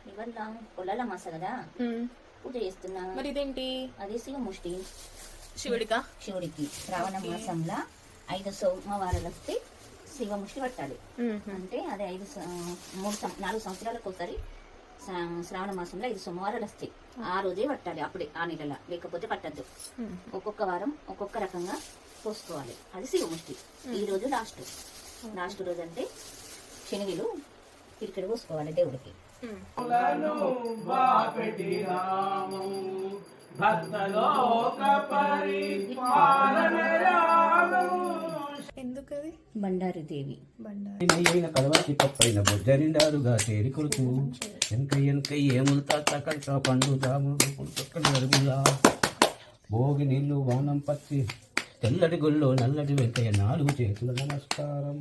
ఇవాళ పొలాల మాస కదా పూజ చేస్తున్నా. మరి ఇదేంటి? అది శివముష్టి. శివుడికి శ్రావణ మాసంలో 5 సోమవారాలు వస్తే శివముష్టి పట్టాలి. అంటే అదే 4 సంవత్సరాలకు ఒకసారి శ్రావణ మాసంలో 5 సోమవారాలు వస్తాయి. ఆ రోజే పట్టాలి, అప్పుడే ఆ నెలలో, లేకపోతే పట్టద్దు. ఒక్కొక్క వారం ఒక్కొక్క రకంగా పోసుకోవాలి. అది శివముష్టి. ఈ రోజు లాస్ట్ రోజు అంటే శనిగిలు ఇక్కడ పోసుకోవాలి దేవుడికి. ఎందుకది? బండారు దేవి. కలవతి పప్పైన బొజ్జరిండారుగా చేరి కొడుకు ఎనక ఏములుతా చక్కట పండు జాములా భోగి నీళ్లు వానం పచ్చి తెల్లటి గుళ్ళు నల్లటి వెంకయ్య 4 చేతుల నమస్కారం.